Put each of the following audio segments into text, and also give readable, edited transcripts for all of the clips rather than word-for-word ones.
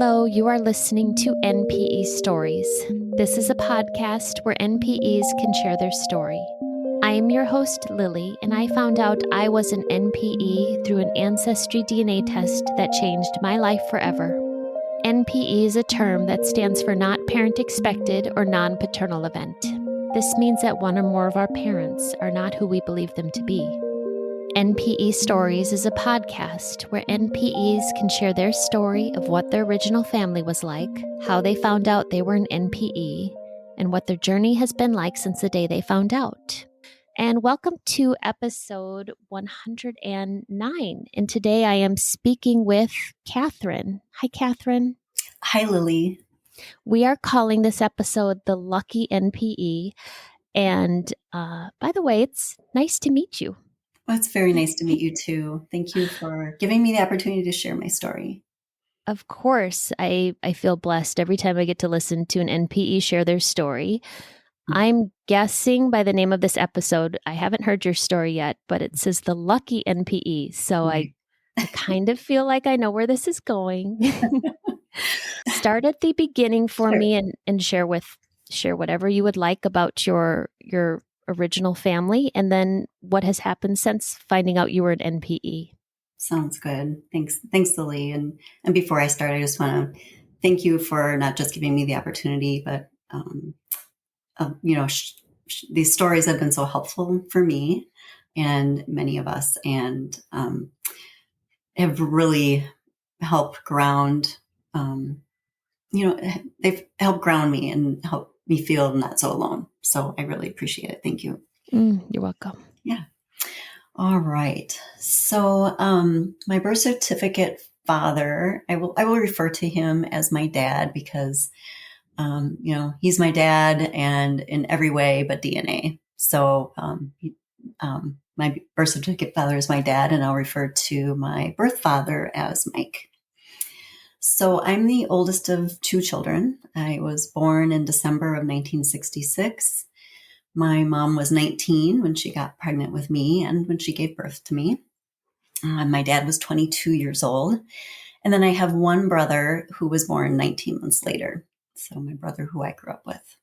Hello, you are listening to NPE Stories. This is a podcast where NPEs can share their story. I am your host, Lily, and I found out I was an NPE through an ancestry DNA test that changed my life forever. NPE is a term that stands for Not Parent Expected or Non-Paternal Event. This means that one or more of our parents are not who we believe them to be. NPE Stories is a podcast where NPEs can share their story of what their original family was like, how they found out they were an NPE, and what their journey has been like since the day they found out. And welcome to episode 109. And today I am speaking with Catherine. Hi, Catherine. Hi, Lily. We are calling this episode the Lucky NPE. And by the way, it's nice to meet you. Well, it's very nice to meet you too. Thank you for giving me the opportunity to share my story. Of course, I feel blessed every time I get to listen to an NPE share their story. I'm guessing by the name of this episode, I haven't heard your story yet, but it says the Lucky NPE. So I kind of feel like I know where this is going. Start at the beginning for me and share whatever you would like about your original family, and then what has happened since finding out you were an NPE. Sounds good. Thanks, Lily. And before I start, I just want to thank you for not just giving me the opportunity, but these stories have been so helpful for me and many of us, and have really helped ground. They've helped ground me and help me feel not so alone. So I really appreciate it. Thank you. You're welcome. Yeah. All right. So my birth certificate father, I will refer to him as my dad because, he's my dad and in every way but DNA. So my birth certificate father is my dad, and I'll refer to my birth father as Mike. So I'm the oldest of two children. I was born in December of 1966. My mom was 19 when she got pregnant with me and when she gave birth to me. My dad was 22 years old. And then I have one brother who was born 19 months later. So my brother who I grew up with.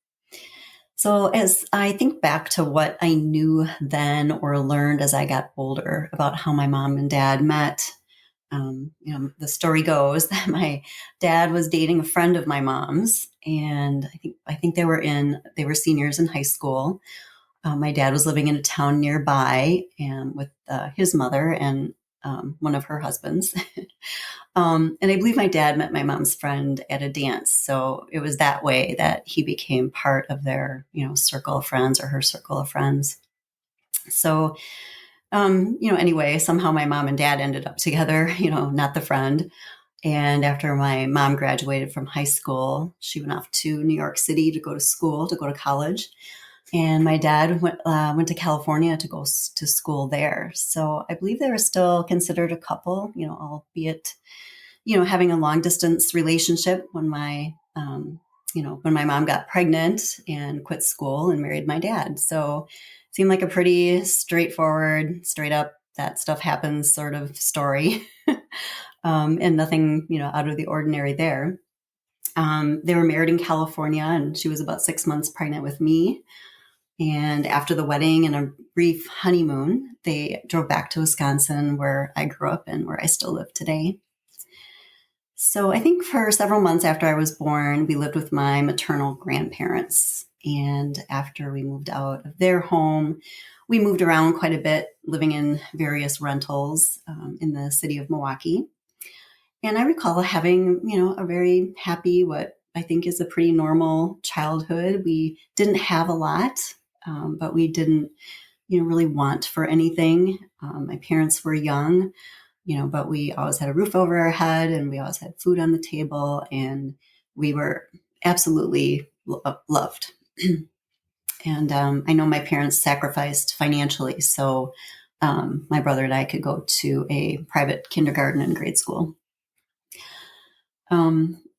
So as I think back to what I knew then or learned as I got older about how my mom and dad met, the story goes that my dad was dating a friend of my mom's, and I think they were seniors in high school. My dad was living in a town nearby and with his mother and one of her husbands. And I believe my dad met my mom's friend at a dance. So it was that way that he became part of their, circle of friends or her circle of friends. So anyway, somehow my mom and dad ended up together, not the friend. And after my mom graduated from high school, she went off to New York City to go to college. And my dad went to California to go to school there. So I believe they were still considered a couple, albeit, having a long distance relationship when my mom got pregnant and quit school and married my dad. So seemed like a pretty straightforward, straight up, that stuff happens sort of story. And nothing, out of the ordinary there. They were married in California, and she was about 6 months pregnant with me. And after the wedding and a brief honeymoon, they drove back to Wisconsin, where I grew up and where I still live today. So I think for several months after I was born, we lived with my maternal grandparents. And after we moved out of their home, we moved around quite a bit, living in various rentals in the city of Milwaukee. And I recall having, a very happy, what I think is a pretty normal childhood. We didn't have a lot, but we didn't, really want for anything. My parents were young, but we always had a roof over our head and we always had food on the table, and we were absolutely loved. And I know my parents sacrificed financially, so my brother and I could go to a private kindergarten and grade school.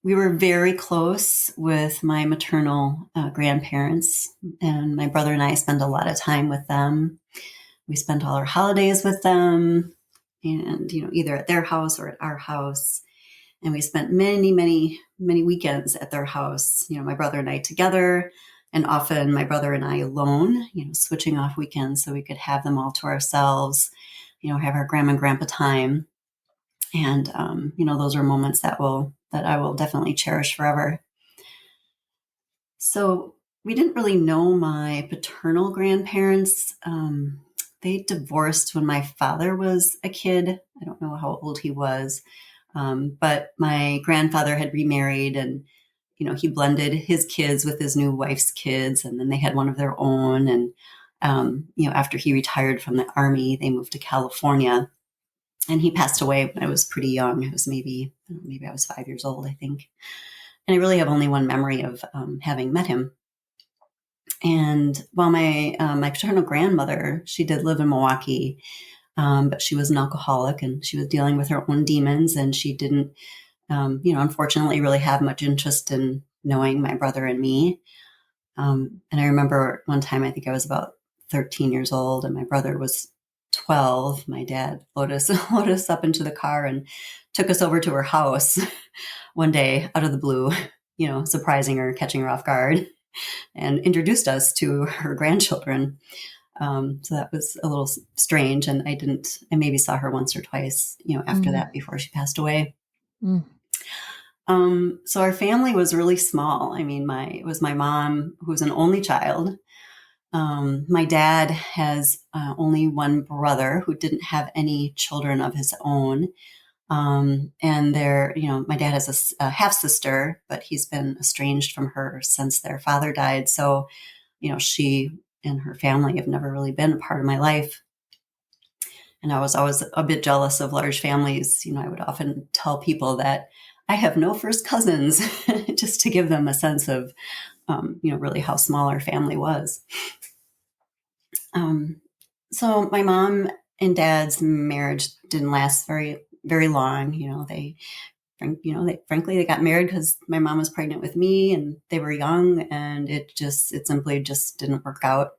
We were very close with my maternal grandparents, and my brother and I spent a lot of time with them. We spent all our holidays with them, and either at their house or at our house. And we spent many weekends at their house, my brother and I together, and often my brother and I alone, switching off weekends so we could have them all to ourselves, have our grandma and grandpa time. And, those are moments that I will definitely cherish forever. So we didn't really know my paternal grandparents. They divorced when my father was a kid. I don't know how old he was. But my grandfather had remarried, and, he blended his kids with his new wife's kids. And then they had one of their own. And, after he retired from the Army, they moved to California, and he passed away when I was pretty young. It was maybe I was 5 years old, I think. And I really have only one memory of having met him. And while my paternal grandmother, she did live in Milwaukee, but she was an alcoholic and she was dealing with her own demons, and she didn't, unfortunately, really have much interest in knowing my brother and me. And I remember one time, I think I was about 13 years old, and my brother was 12. My dad loaded us up into the car and took us over to her house one day out of the blue, surprising her, catching her off guard, and introduced us to her grandchildren. So that was a little strange. And I maybe saw her once or twice, after that, before she passed away. Mm. So our family was really small. I mean, it was my mom, who was an only child. My dad has only one brother who didn't have any children of his own. And my dad has a half sister, but he's been estranged from her since their father died. So, she and her family have never really been a part of my life. And I was always a bit jealous of large families. I would often tell people that I have no first cousins, just to give them a sense of, really how small our family was. So my mom and dad's marriage didn't last very, very long. Frankly, they got married because my mom was pregnant with me, and they were young, and it simply just didn't work out.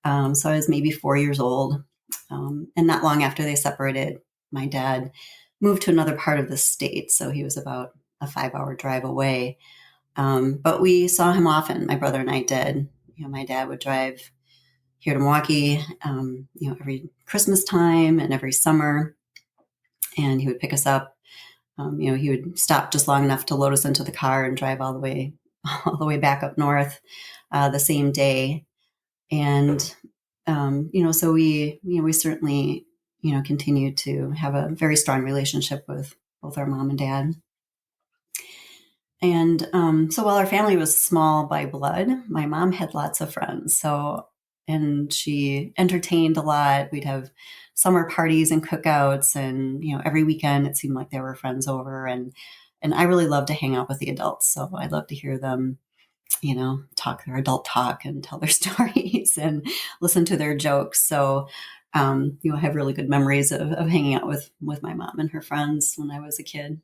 So I was maybe 4 years old. And not long after they separated, my dad moved to another part of the state. So he was about a 5-hour drive away. But we saw him often. My brother and I did. My dad would drive here to Milwaukee, every Christmas time and every summer. And he would pick us up. He would stop just long enough to load us into the car and drive all the way back up north the same day. And, so we certainly, continued to have a very strong relationship with both our mom and dad. And so while our family was small by blood, my mom had lots of friends. And she entertained a lot. We'd have summer parties and cookouts, and, every weekend it seemed like there were friends over. And I really loved to hang out with the adults. So I loved to hear them, talk their adult talk and tell their stories and listen to their jokes. So, I have really good memories of hanging out with my mom and her friends when I was a kid.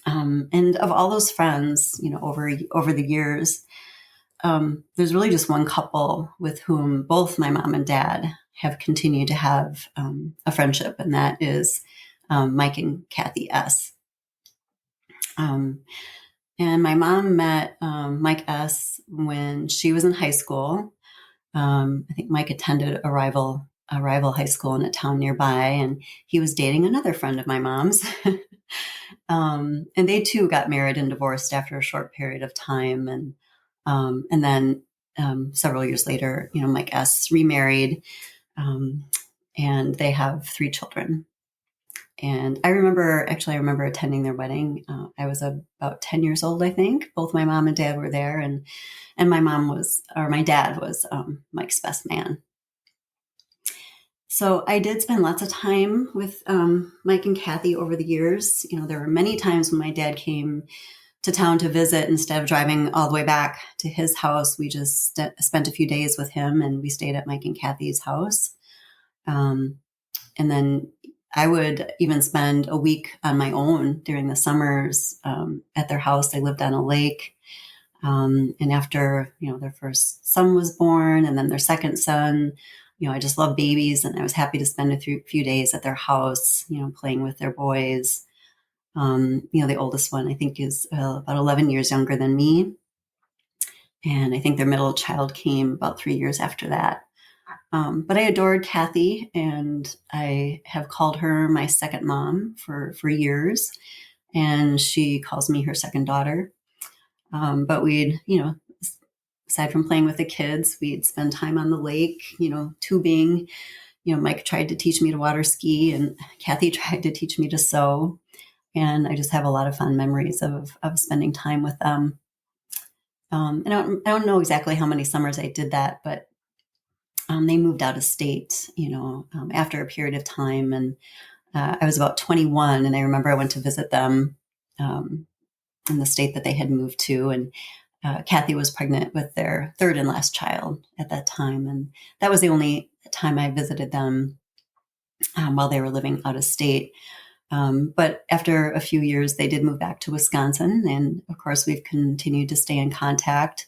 And of all those friends, over the years, there's really just one couple with whom both my mom and dad have continued to have a friendship, and that is Mike and Kathy S. And my mom met Mike S. when she was in high school. I think Mike attended a rival high school in a town nearby, and he was dating another friend of my mom's. And they too got married and divorced after a short period of time. And then several years later, Mike S. remarried, and they have 3 children. And I remember attending their wedding. I was about 10 years old, I think. Both my mom and dad were there, and my dad was Mike's best man. So I did spend lots of time with Mike and Kathy over the years. There were many times when my dad came to town to visit. Instead of driving all the way back to his house, we just spent a few days with him, and we stayed at Mike and Kathy's house. And then I would even spend a week on my own during the summers at their house. They lived on a lake. And after, their first son was born, and then their second son, I just love babies, and I was happy to spend a few days at their house, playing with their boys. The oldest one, I think, is about 11 years younger than me. And I think their middle child came about 3 years after that. But I adored Kathy, and I have called her my second mom for years. And she calls me her second daughter. But we'd, aside from playing with the kids, we'd spend time on the lake, tubing. Mike tried to teach me to water ski, and Kathy tried to teach me to sew. And I just have a lot of fond memories of spending time with them. And I don't know exactly how many summers I did that, but they moved out of state, after a period of time. And I was about 21, and I remember I went to visit them in the state that they had moved to. And Kathy was pregnant with their third and last child at that time. And that was the only time I visited them while they were living out of state. But after a few years, they did move back to Wisconsin. And of course, we've continued to stay in contact.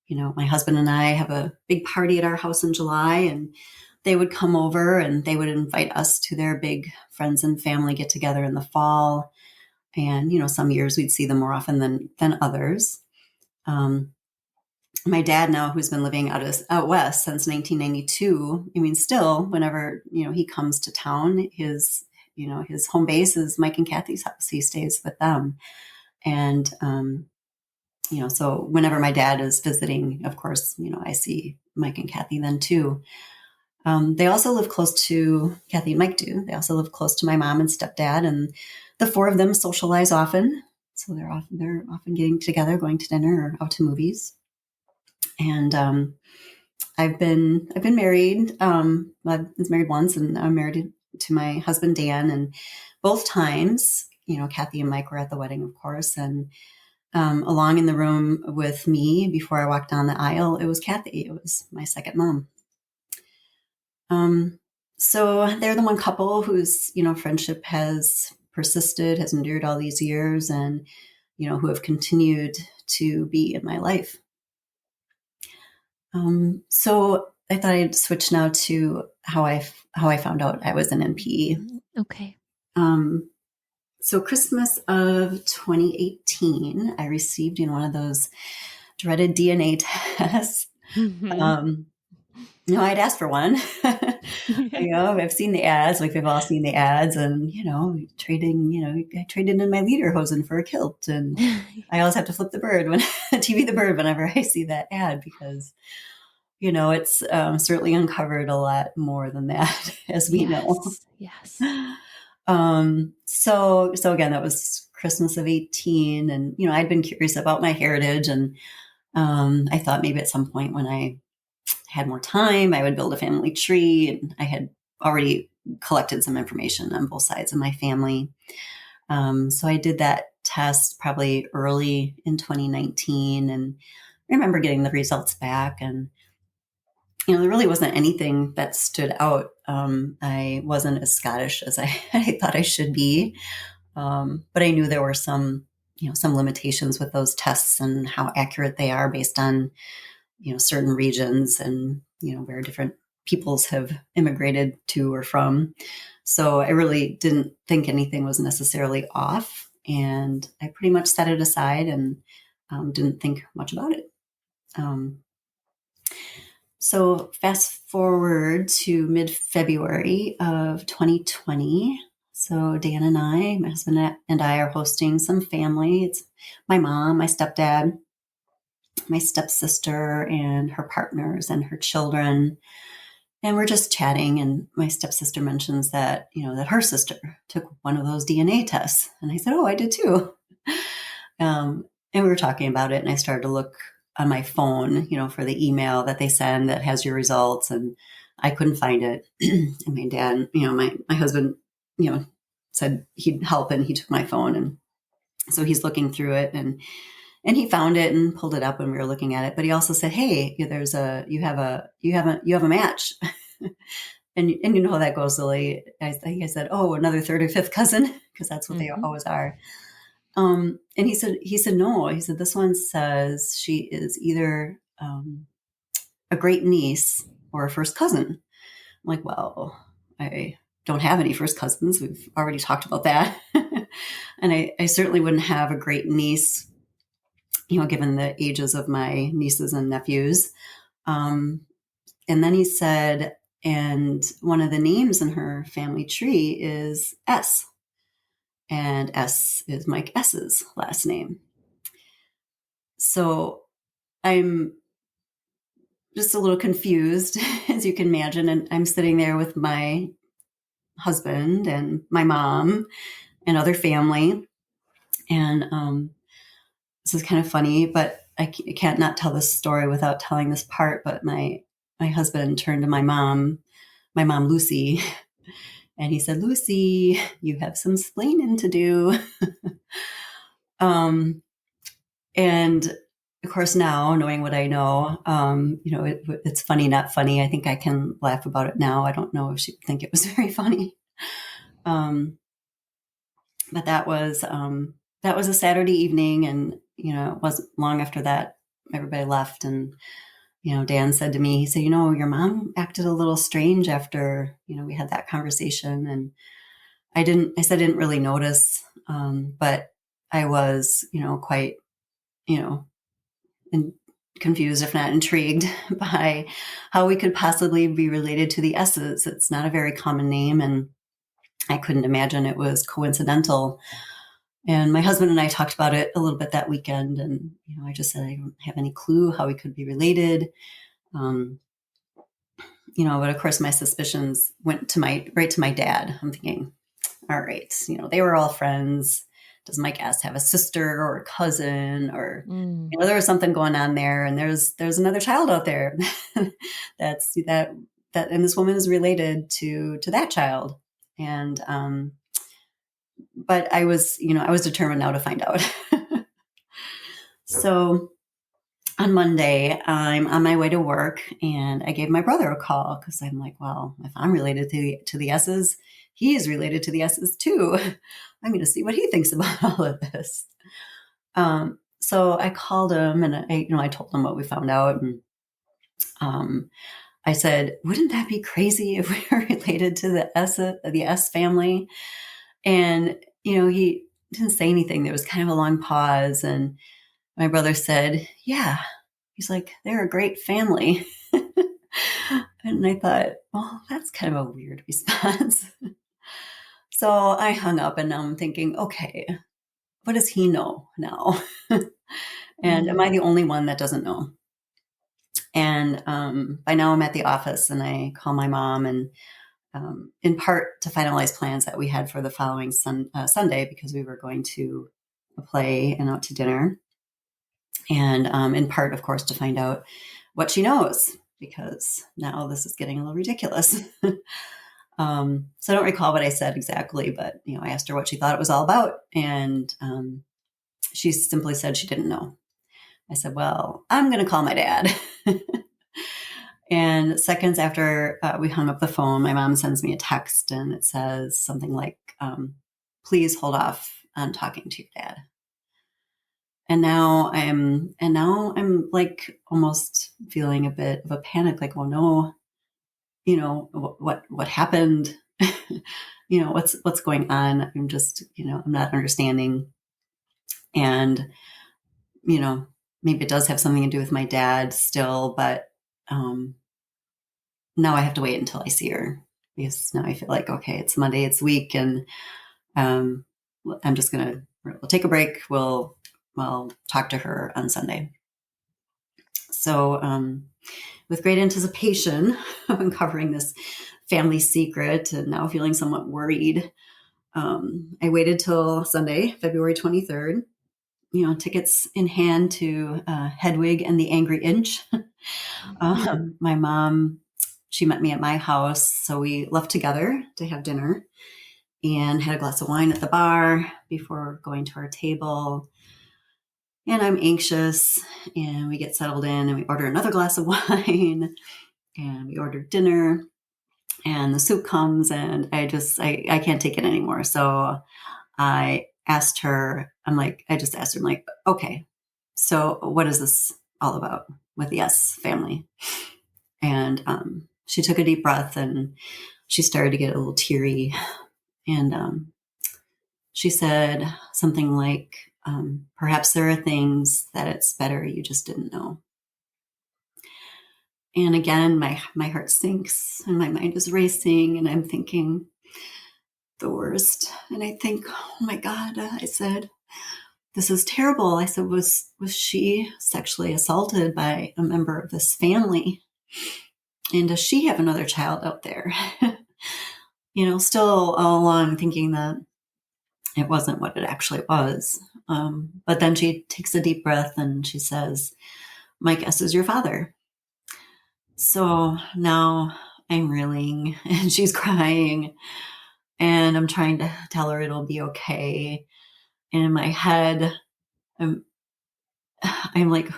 My husband and I have a big party at our house in July, and they would come over and they would invite us to their big friends and family get together in the fall. And, some years we'd see them more often than others. My dad now, who's been living out west since 1992, still, whenever, he comes to town, his home base is Mike and Kathy's house. He stays with them. And, so whenever my dad is visiting, of course, I see Mike and Kathy then too. They also live close to, Kathy and Mike do. They also live close to my mom and stepdad, and the four of them socialize often. So they're often getting together, going to dinner or out to movies. And I've been married. I was married once, and I'm married to my husband Dan. And both times, Kathy and Mike were at the wedding, of course. And along in the room with me before I walked down the aisle, it was Kathy. It was my second mom. So they're the one couple whose, friendship has persisted, has endured all these years, and, who have continued to be in my life. So I thought I'd switch now to how I found out I was an NPE. Okay. So Christmas of 2018, I received one of those dreaded DNA tests. Mm-hmm. I'd asked for one. I've seen the ads, like we've all seen the ads, and I traded in my lederhosen for a kilt, and I always have to flip the TV the bird whenever I see that ad, because it's certainly uncovered a lot more than that, as we know. Yes. So again, that was Christmas of 18, and I'd been curious about my heritage, and I thought maybe at some point when I had more time, I would build a family tree, and I had already collected some information on both sides of my family. So I did that test probably early in 2019, and I remember getting the results back, and there really wasn't anything that stood out. I wasn't as Scottish as I thought I should be, but I knew there were some limitations with those tests and how accurate they are based on certain regions and where different peoples have immigrated to or from. So I really didn't think anything was necessarily off, and I pretty much set it aside and didn't think much about it. So fast forward to mid-February of 2020. So Dan and I, my husband and I, are hosting some family. It's my mom, my stepdad, my stepsister, and her partners and her children. And we're just chatting, and my stepsister mentions that, that her sister took one of those DNA tests. And I said, oh, I did too. And we were talking about it, and I started to look on my phone, for the email that they send that has your results, and I couldn't find it. And my dad, my husband, said he'd help, and he took my phone, and so he's looking through it, and he found it and pulled it up when we were looking at it. But he also said, "Hey, you have a match." And you know how that goes, Lily. I think I said, "Oh, another third or fifth cousin," because that's what they always are. And he said, no. He said, this one says she is either a great niece or a first cousin. I'm like, well, I don't have any first cousins. We've already talked about that. And I certainly wouldn't have a great niece, given the ages of my nieces and nephews. Um, and then he said, and one of the names in her family tree is S. And S is Mike S's last name. So I'm just a little confused, as you can imagine. And I'm sitting there with my husband and my mom and other family. And this is kind of funny, but I can't not tell this story without telling this part. But my husband turned to my mom Lucy, and he said, "Lucy, you have some splaining to do." And of course, now knowing what I know, it's funny, not funny. I think I can laugh about it now. I don't know if she would think it was very funny. But that was a Saturday evening, and it wasn't long after that everybody left, and Dan said to me, he said, your mom acted a little strange after we had that conversation, and I said I didn't really notice, but I was quite confused, if not intrigued, by how we could possibly be related to the S's. It's not a very common name, and I couldn't imagine it was coincidental. And my husband and I talked about it a little bit that weekend, and I just said I don't have any clue how we could be related. But of course my suspicions went right to my dad. I'm thinking, all right, they were all friends. Does Mike S have a sister or a cousin, or there was something going on there, and there's another child out there that's that and this woman is related to that child. And but I was determined now to find out. So on Monday, I'm on my way to work, and I gave my brother a call because I'm like, well, if I'm related to the S's, he is related to the S's too. I'm going to see what he thinks about all of this. So I called him, and I told him what we found out, and I said, wouldn't that be crazy if we were related to the S family? And he didn't say anything. There was kind of a long pause, and my brother said, yeah. He's like, they're a great family. And I thought, well, that's kind of a weird response. So I hung up, and now I'm thinking, okay, what does he know now? And am I the only one that doesn't know? And by now I'm at the office, and I call my mom, and in part to finalize plans that we had for the following Sunday, because we were going to a play and out to dinner. And in part, of course, to find out what she knows, because now this is getting a little ridiculous. So I don't recall what I said exactly, but I asked her what she thought it was all about, and she simply said she didn't know. I said, well, I'm going to call my dad. And seconds after we hung up the phone, my mom sends me a text, and it says something like, please hold off on talking to your dad. And now I'm like almost feeling a bit of a panic, like, oh no, what happened? What's going on? I'm just, I'm not understanding. And, maybe it does have something to do with my dad still, but now I have to wait until I see her, because now I feel like, okay, it's Monday, it's week, and I'm just we'll take a break. We'll talk to her on Sunday. So with great anticipation of uncovering this family secret, and now feeling somewhat worried, I waited till Sunday, February 23rd, tickets in hand to Hedwig and the Angry Inch. My mom, she met me at my house, so we left together to have dinner and had a glass of wine at the bar before going to our table. And I'm anxious, and we get settled in, and we order another glass of wine, and we order dinner, and the soup comes, and I can't take it anymore. So I asked her, I'm like, okay, so what is this all about with the S family? And she took a deep breath, and she started to get a little teary. And she said something like, perhaps there are things that it's better you just didn't know. And again, my heart sinks and my mind is racing and I'm thinking the worst. And I think, oh my God, I said, this is terrible. I said, was she sexually assaulted by a member of this family? And does she have another child out there? Still all along thinking that it wasn't what it actually was. But then she takes a deep breath and she says, my guess is your father. So now I'm reeling and she's crying and I'm trying to tell her it'll be okay. And in my head, I'm like,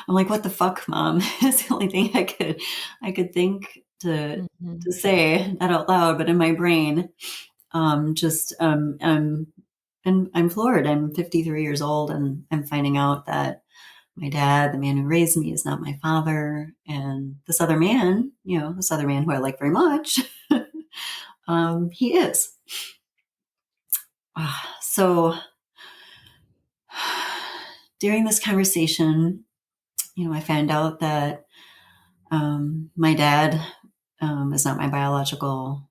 I'm like, what the fuck, Mom? It's the only thing I could think to say, not out loud, but in my brain, and I'm floored. I'm 53 years old, and I'm finding out that my dad, the man who raised me, is not my father, and this other man, this other man who I like very much, he is. So during this conversation, I found out that my dad is not my biological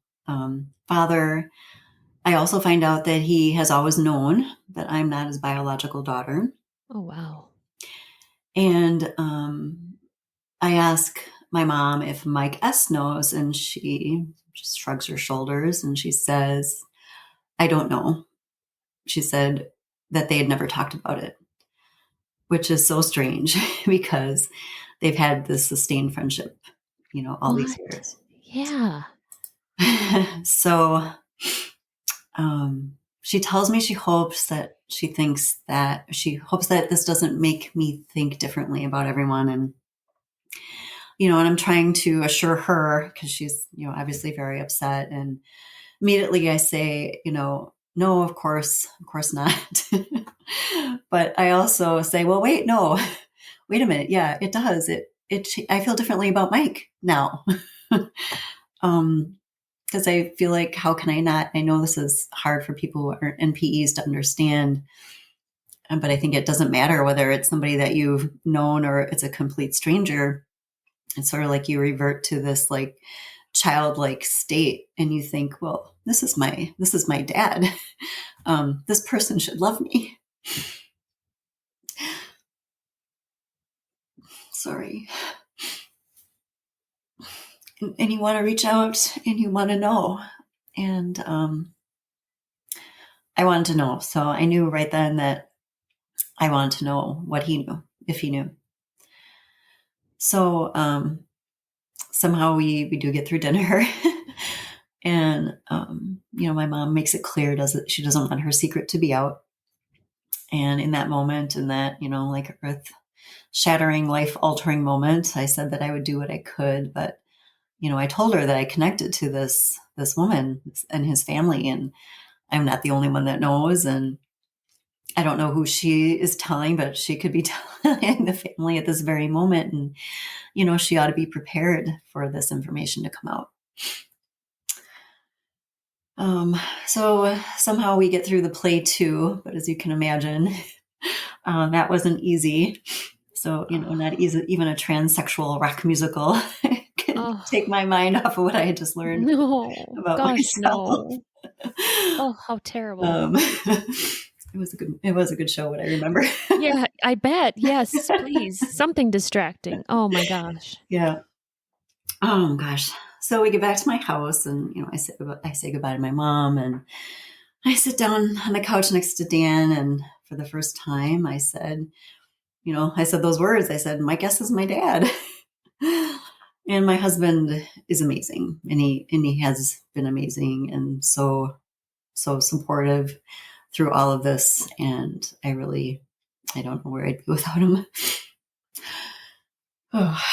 father. I also find out that he has always known that I'm not his biological daughter. Oh, wow. And I ask my mom if Mike S. knows, and she just shrugs her shoulders and she says, I don't know. She said that they had never talked about it, which is so strange because they've had this sustained friendship, all these What? years. Yeah. So she tells me she hopes that this doesn't make me think differently about everyone. And, and I'm trying to assure her because she's, obviously very upset. And immediately I say, no, of course not. But I also say, well, wait a minute. Yeah, it does. I feel differently about Mike now. Because I feel like, how can I not? I know this is hard for people who are NPEs to understand, but I think it doesn't matter whether it's somebody that you've known or it's a complete stranger. It's sort of like you revert to this like childlike state, and you think, well, this is my dad. This person should love me. Sorry. And you want to reach out and you want to know. And I wanted to know. So I knew right then that I wanted to know what he knew, if he knew. So somehow we do get through dinner. And, my mom makes it clear she doesn't want her secret to be out. And in that moment, in that, like earth shattering, life altering moment, I said that I would do what I could. But, I told her that I connected to this woman and his family, and I'm not the only one that knows. And I don't know who she is telling, but she could be telling the family at this very moment. And, she ought to be prepared for this information to come out. So somehow we get through the play too, but as you can imagine, that wasn't easy. So, not easy, even a transsexual rock musical can take my mind off of what I had just learned about Gosh, myself. no. Oh, how terrible. It was a good show, what I remember. Yeah, I bet. Yes, please. Something distracting. Oh my gosh. Yeah. Oh gosh. So we get back to my house and, I say goodbye to my mom and I sit down on the couch next to Dan. And for the first time I said, I said those words. I said, my guess is my dad. And my husband is amazing. And he has been amazing and so supportive through all of this. And I don't know where I'd be without him. Oh.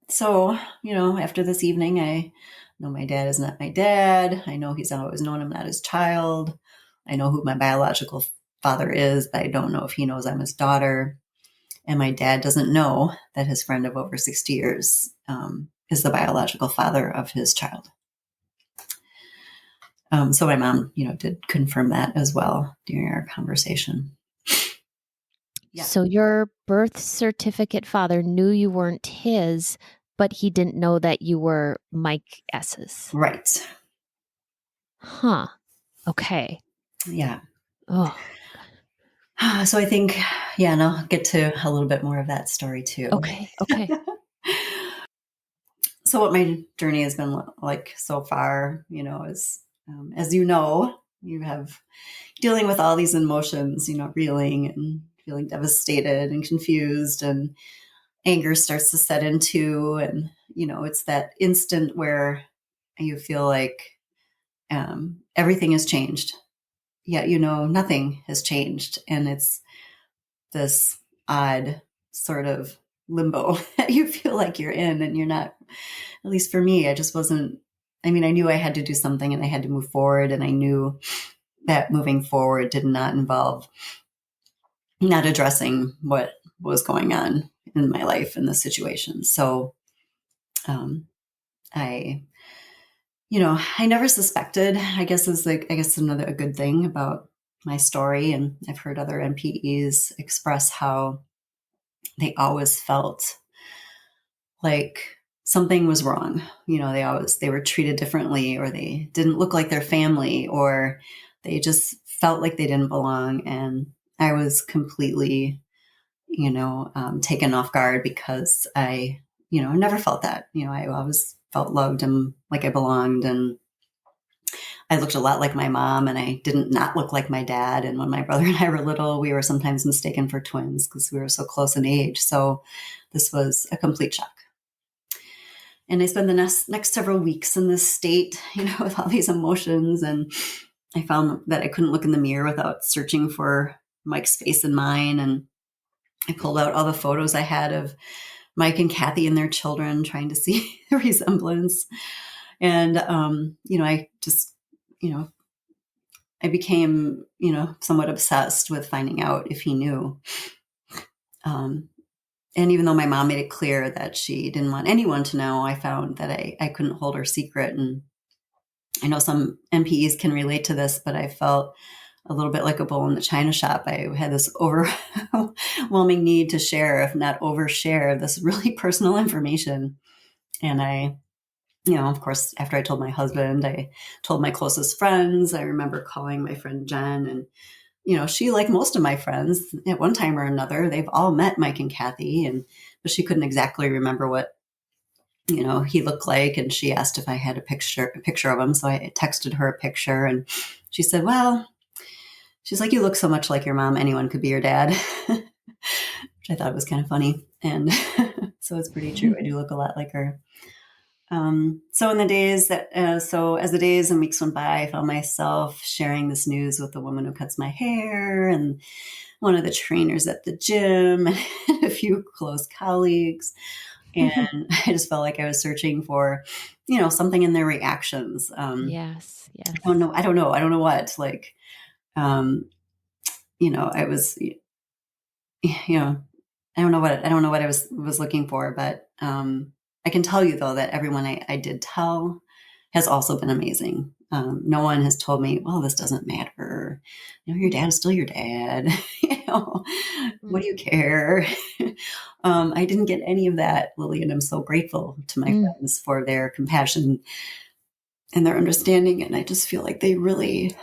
So, after this evening, I know my dad is not my dad. I know he's always known I'm not his child. I know who my biological father is, but I don't know if he knows I'm his daughter. And my dad doesn't know that his friend of over 60 years is the biological father of his child. So my mom, did confirm that as well during our conversation. Yeah. So your birth certificate father knew you weren't his, but he didn't know that you were Mike S's. Right. Huh. Okay. Yeah. Oh, So I think, yeah, and I'll get to a little bit more of that story too. okay. Okay. So what my journey has been like so far, is, as you have dealing with all these emotions, reeling and feeling devastated and confused, and anger starts to set into, and, it's that instant where you feel like everything has changed, yet, nothing has changed. And it's this odd sort of limbo that you feel like you're in, and you're not, at least for me, I just wasn't, I mean, I knew I had to do something and I had to move forward. And I knew that moving forward did not involve not addressing what was going on in my life in the situation. So, um, I, I never suspected, I guess is like, I guess another, a good thing about my story. And I've heard other NPEs express how they always felt like something was wrong. They were treated differently, or they didn't look like their family, or they just felt like they didn't belong. And I was completely, taken off guard, because I, never felt that. I always felt loved and like I belonged. And I looked a lot like my mom, and I didn't not look like my dad. And when my brother and I were little, we were sometimes mistaken for twins because we were so close in age. So this was a complete shock. And I spent the next several weeks in this state, with all these emotions. And I found that I couldn't look in the mirror without searching for Mike's face in mine. And I pulled out all the photos I had of Mike and Kathy and their children, trying to see the resemblance. And, I just, I became, somewhat obsessed with finding out if he knew. And even though my mom made it clear that she didn't want anyone to know, I found that I couldn't hold her secret. And I know some NPEs can relate to this, but I felt a little bit like a bull in the china shop. I had this overwhelming need to share, if not overshare, this really personal information. And I, of course, after I told my husband, I told my closest friends. I remember calling my friend Jen, and she, like most of my friends, at one time or another, they've all met Mike and Kathy, but she couldn't exactly remember what, he looked like. And she asked if I had a picture of him. So I texted her a picture, and she said, well, she's like, you look so much like your mom, anyone could be your dad, which I thought was kind of funny. And so it's pretty true. I do look a lot like her. So in the days so as the days and weeks went by, I found myself sharing this news with the woman who cuts my hair, and one of the trainers at the gym, and a few close colleagues. And I just felt like I was searching for, something in their reactions. Yes. Yes. I don't know what, like, I was, I don't know what I was looking for, but I can tell you though that everyone I did tell has also been amazing. No one has told me, well, this doesn't matter. Your dad is still your dad. What do you care? I didn't get any of that, Lily, and I'm so grateful to my friends for their compassion and their understanding. And I just feel like they really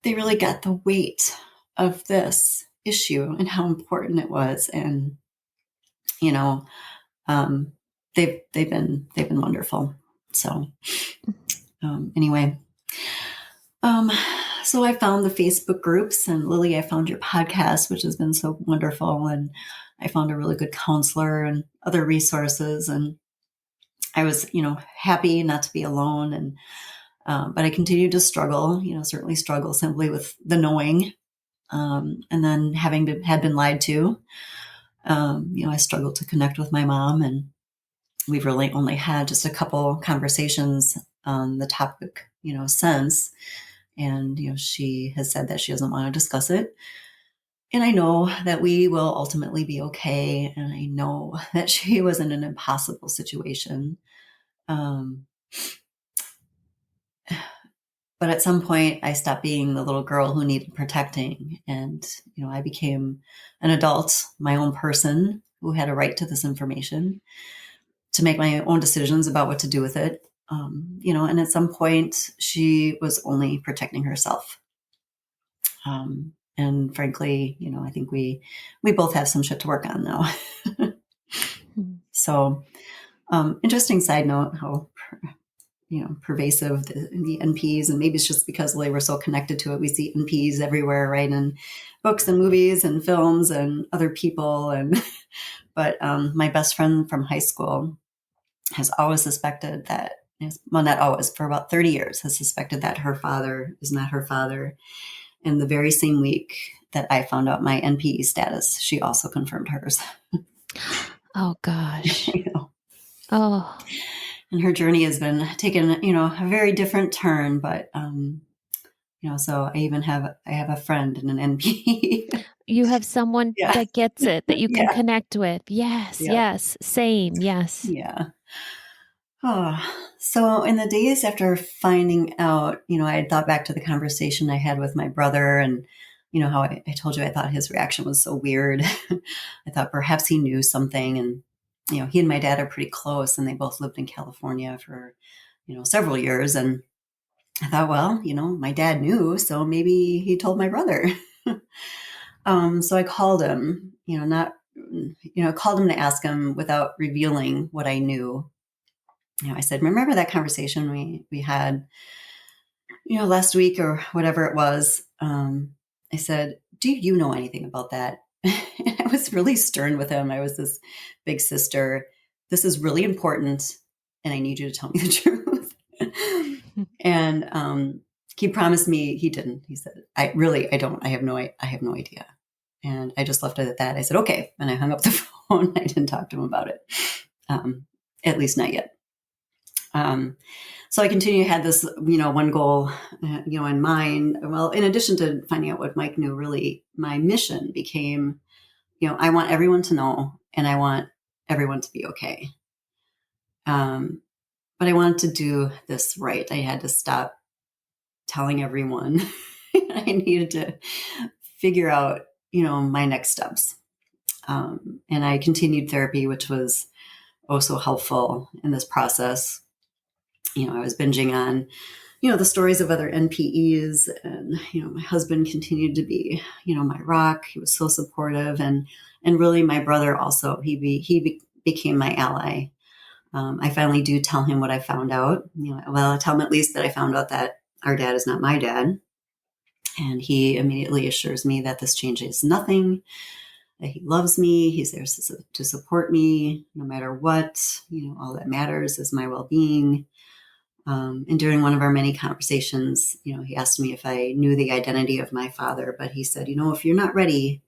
got the weight of this issue and how important it was. And, they've been wonderful. So, anyway, so I found the Facebook groups, and Lily, I found your podcast, which has been so wonderful. And I found a really good counselor and other resources. And I was, happy not to be alone. And, but I continued to struggle, certainly struggle simply with the knowing. And then had been lied to, I struggled to connect with my mom, and we've really only had just a couple conversations on the topic, since. And, she has said that she doesn't want to discuss it. And I know that we will ultimately be okay. And I know that she was in an impossible situation. But at some point, I stopped being the little girl who needed protecting. And, I became an adult, my own person who had a right to this information to make my own decisions about what to do with it. And at some point, she was only protecting herself. And frankly, I think we both have some shit to work on now. So, interesting side note, how pervasive the NPEs, and maybe it's just because we're so connected to it. We see NPEs everywhere, right? In books and movies and films and other people. But my best friend from high school has always suspected that, well, not always, for about 30 years, has suspected that her father is not her father. And the very same week that I found out my NPE status, she also confirmed hers. Oh, gosh. Oh. And her journey has been taken, a very different turn. But, so I have a friend in an NPE. You have someone that gets it, that you can connect with. Yes. Same. Yes. Yeah. Oh, so in the days after finding out, I had thought back to the conversation I had with my brother, and, how I told you I thought his reaction was so weird. I thought perhaps he knew something. And, he and my dad are pretty close, and they both lived in California for, several years. And I thought, well, my dad knew, so maybe he told my brother. So I called him, called him to ask him without revealing what I knew. I said, remember that conversation we had, last week or whatever it was? I said, do you know anything about that? I was really stern with him. I was this big sister. This is really important, and I need you to tell me the truth. And he promised me he didn't. He said, I don't. I have no idea. And I just left it at that. I said, okay. And I hung up the phone. I didn't talk to him about it. At least not yet. So I continued, had this, one goal, in mind. Well, in addition to finding out what Mike knew, really, my mission became, I want everyone to know, and I want everyone to be okay. But I wanted to do this right. I had to stop telling everyone. I needed to figure out, my next steps. And I continued therapy, which was so helpful in this process. I was binging on, the stories of other NPEs, and, my husband continued to be, my rock. He was so supportive, and really my brother also, he became my ally. I finally do tell him what I found out. I tell him at least that I found out that our dad is not my dad. And he immediately assures me that this changes nothing, that he loves me. He's there to support me no matter what. All that matters is my well-being. And during one of our many conversations, he asked me if I knew the identity of my father, but he said, if you're not ready,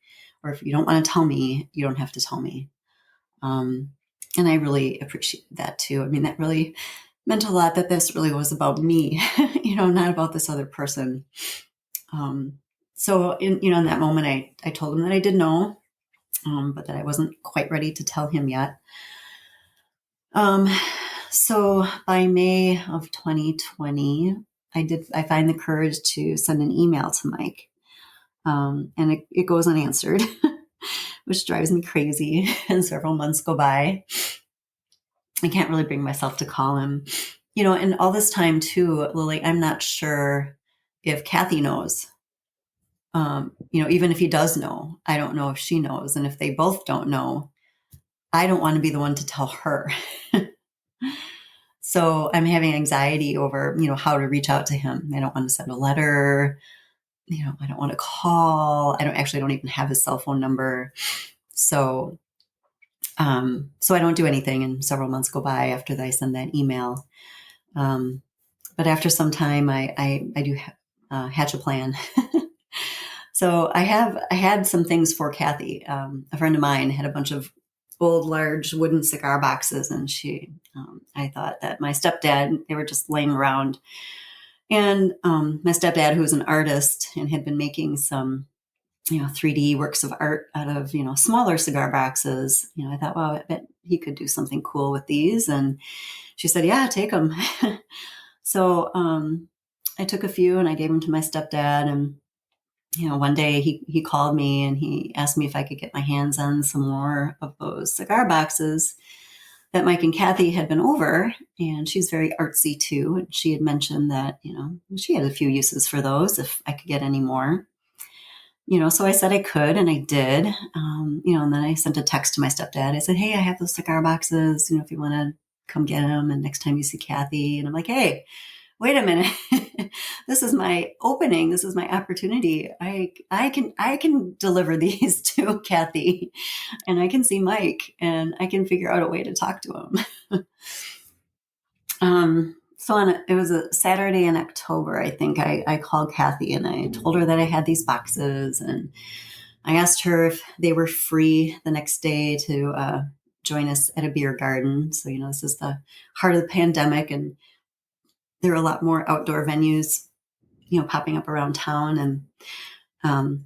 or if you don't want to tell me, you don't have to tell me. And I really appreciate that too. I mean, that really meant a lot, that this really was about me, not about this other person. So in that moment, I told him that I did know, but that I wasn't quite ready to tell him yet. So by May of 2020, I find the courage to send an email to Mike. And it goes unanswered, which drives me crazy. And several months go by. I can't really bring myself to call him, and all this time too, Lily, I'm not sure if Kathy knows. Even if he does know, I don't know if she knows. And if they both don't know, I don't want to be the one to tell her. So I'm having anxiety over, how to reach out to him. I don't want to send a letter. I don't want to call. I don't even have his cell phone number. So I don't do anything. And several months go by after I send that email. But after some time, I do hatch a plan. So I had some things for Kathy. A friend of mine had a bunch of old, large wooden cigar boxes, and I thought that my stepdad, they were just laying around. And my stepdad, who was an artist and had been making some, 3D works of art out of, smaller cigar boxes, I thought, well, I bet he could do something cool with these. And she said, yeah, take them. So I took a few and I gave them to my stepdad. And, one day he called me and he asked me if I could get my hands on some more of those cigar boxes that Mike and Kathy had been over. And she's very artsy too. And she had mentioned that, she had a few uses for those if I could get any more. So I said I could, and I did. And then I sent a text to my stepdad. I said, hey, I have those cigar boxes, if you want to come get them. And next time you see Kathy, and I'm like, hey, wait a minute. This is my opening. This is my opportunity. I can deliver these to Kathy, and I can see Mike, and I can figure out a way to talk to him. It was a Saturday in October, I think. I called Kathy and I told her that I had these boxes, and I asked her if they were free the next day to join us at a beer garden. So, this is the heart of the pandemic, and there are a lot more outdoor venues, popping up around town. And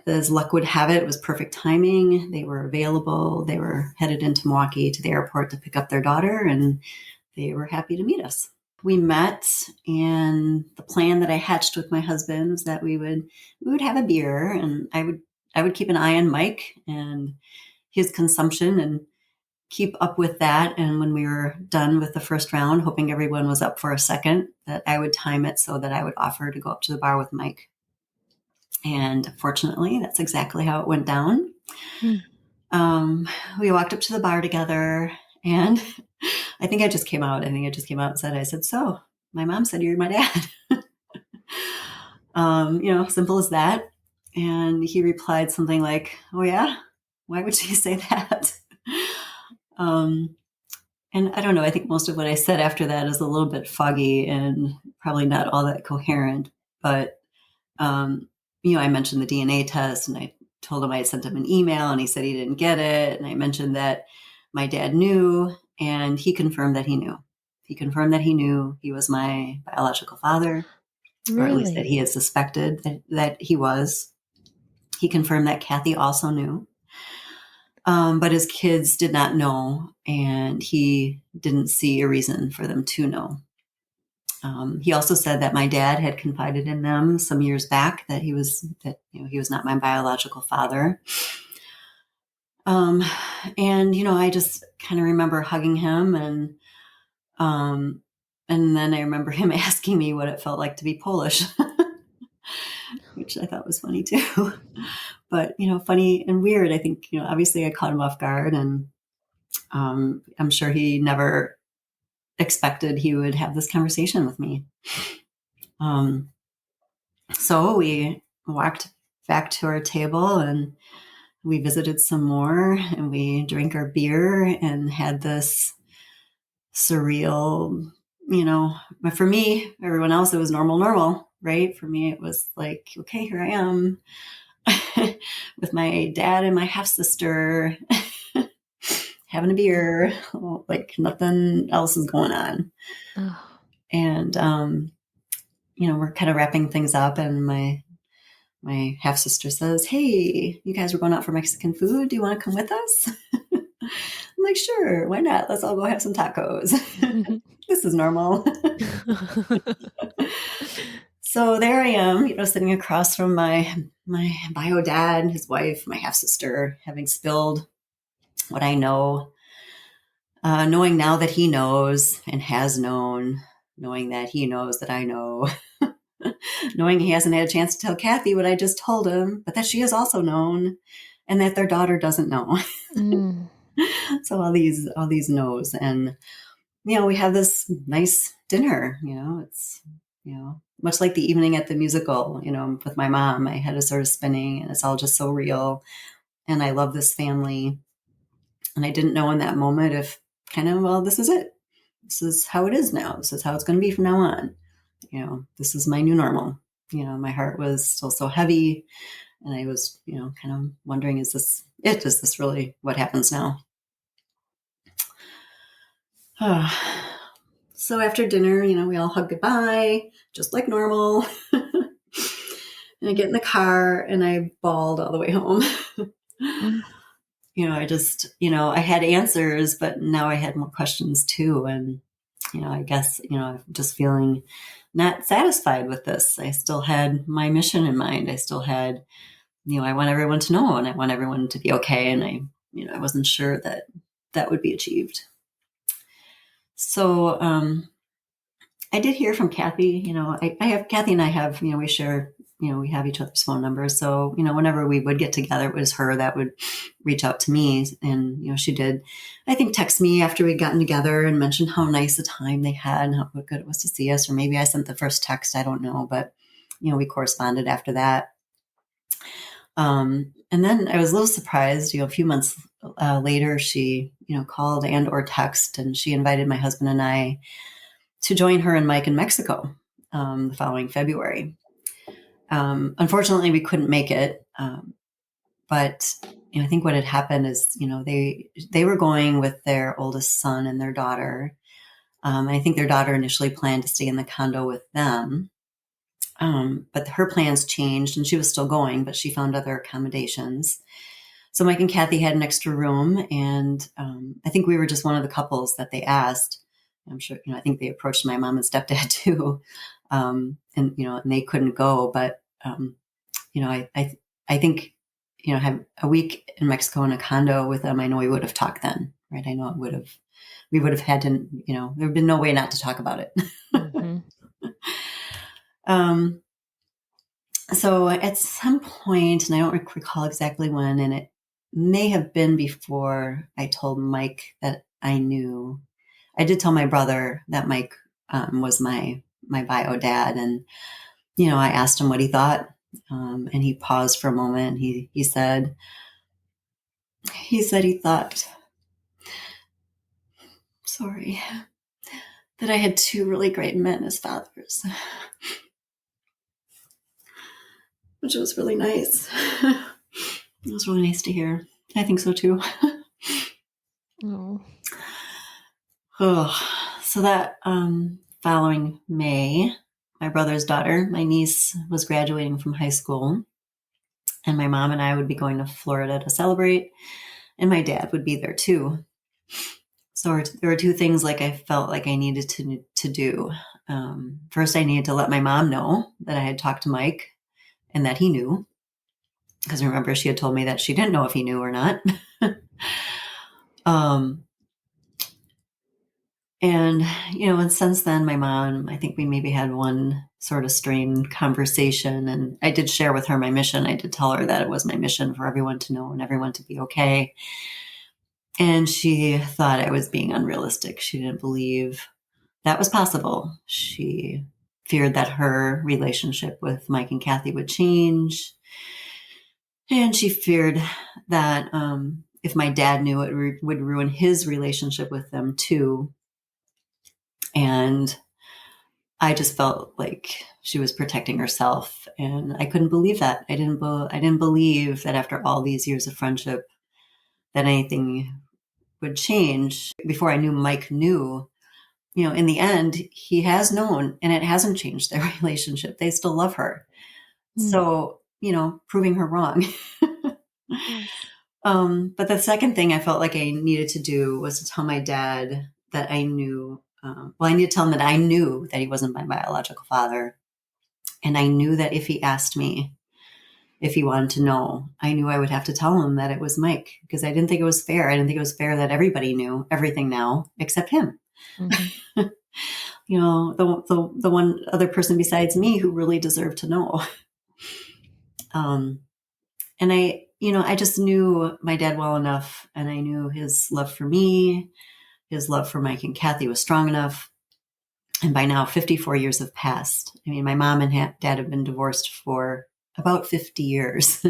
as luck would have it, it was perfect timing. They were available. They were headed into Milwaukee to the airport to pick up their daughter, and they were happy to meet us. We met, and the plan that I hatched with my husband was that we would have a beer, and I would keep an eye on Mike and his consumption and keep up with that. And when we were done with the first round, hoping everyone was up for a second, that I would time it so that I would offer to go up to the bar with Mike. And fortunately, that's exactly how it went down. We walked up to the bar together, and I think I just came out. And said, so my mom said you're my dad. Simple as that. And he replied something like, oh yeah, why would she say that? And I don't know, I think most of what I said after that is a little bit foggy and probably not all that coherent. But, I mentioned the DNA test, and I told him I had sent him an email, and he said he didn't get it. And I mentioned that my dad knew, and he confirmed that he knew. He confirmed that he knew he was my biological father, Really? or at least that he had suspected that he was. He confirmed that Kathy also knew. But his kids did not know, and he didn't see a reason for them to know. He also said that my dad had confided in them some years back that he was not my biological father. And I just kind of remember hugging him, and then I remember him asking me what it felt like to be Polish, which I thought was funny too. But funny and weird. I think obviously I caught him off guard, and I'm sure he never expected he would have this conversation with me. So we walked back to our table, and we visited some more, and we drank our beer and had this surreal, for me, everyone else, it was normal, right? For me, it was like, okay, here I am with my dad and my half sister having a beer, like nothing else is going on. Oh. And, we're kind of wrapping things up, and my half sister says, hey, you guys were going out for Mexican food. Do you want to come with us? I'm like, sure, why not? Let's all go have some tacos. This is normal. So there I am, sitting across from my bio dad, his wife, my half sister, having spilled what I know, knowing now that he knows and has known, knowing that he knows that I know, knowing he hasn't had a chance to tell Kathy what I just told him, but that she has also known, and that their daughter doesn't know. So all these knows, and we have this nice dinner. It's much like the evening at the musical. With my mom, my head is sort of spinning, and it's all just so real. And I love this family, and I didn't know in that moment if this is it. This is how it is now. This is how it's going to be from now on. This is my new normal. My heart was still so heavy, and I was, kind of wondering, is this it? Is this really what happens now? So after dinner, we all hug goodbye, just like normal. And I get in the car, and I bawled all the way home. I just, I had answers, but now I had more questions too. And I guess, just feeling not satisfied with this. I still had my mission in mind. I still had, I want everyone to know and I want everyone to be okay. And I wasn't sure that that would be achieved. So, I did hear from Kathy. I have Kathy and I have, we share, we have each other's phone numbers. So, whenever we would get together, it was her that would reach out to me. And, she did, I think, text me after we'd gotten together and mentioned how nice a time they had and how good it was to see us. Or maybe I sent the first text. I don't know. But, we corresponded after that. And then I was a little surprised, a few months later, she, called and or text, and she invited my husband and I to join her and Mike in Mexico the following February. Unfortunately, we couldn't make it. But I think what had happened is, they were going with their oldest son and their daughter. I think their daughter initially planned to stay in the condo with them. But her plans changed and she was still going, but she found other accommodations. So Mike and Kathy had an extra room, and I think we were just one of the couples that they asked. I'm sure, I think they approached my mom and stepdad too. And they couldn't go, but, I think, have a week in Mexico in a condo with them. I know we would have talked then, right? I know we would have had to, there would have been no way not to talk about it. Mm-hmm. So at some point, and I don't recall exactly when, and it may have been before I told Mike that I knew. I did tell my brother that Mike was my bio dad, and I asked him what he thought, and he paused for a moment. He said he thought, sorry, that I had two really great men as fathers, which was really nice. It was really nice to hear. I think so too. So that following May, my brother's daughter, my niece, was graduating from high school, and my mom and I would be going to Florida to celebrate, and my dad would be there too. So there were two things I felt like I needed to do. First, I needed to let my mom know that I had talked to Mike and that he knew, because remember, she had told me that she didn't know if he knew or not. And, and since then, my mom, I think we maybe had one sort of strained conversation, and I did share with her my mission. I did tell her that it was my mission for everyone to know and everyone to be okay. And she thought I was being unrealistic. She didn't believe that was possible. She feared that her relationship with Mike and Kathy would change. And she feared that if my dad knew, it would ruin his relationship with them too. And I just felt like she was protecting herself, and I couldn't believe that. I didn't believe that after all these years of friendship that anything would change. Before I knew Mike knew, in the end, he has known, and it hasn't changed their relationship. They still love her. So, proving her wrong. Yes. But the second thing I felt like I needed to do was to tell my dad that I knew. I needed to tell him that I knew that he wasn't my biological father. And I knew that if he asked me if he wanted to know, I knew I would have to tell him that it was Mike, because I didn't think it was fair. I didn't think it was fair that everybody knew everything now except him. Mm-hmm. The one other person besides me who really deserved to know. And I just knew my dad well enough, and I knew his love for me, his love for Mike and Kathy was strong enough. And by now, 54 years have passed. I mean, my mom and dad have been divorced for about 50 years.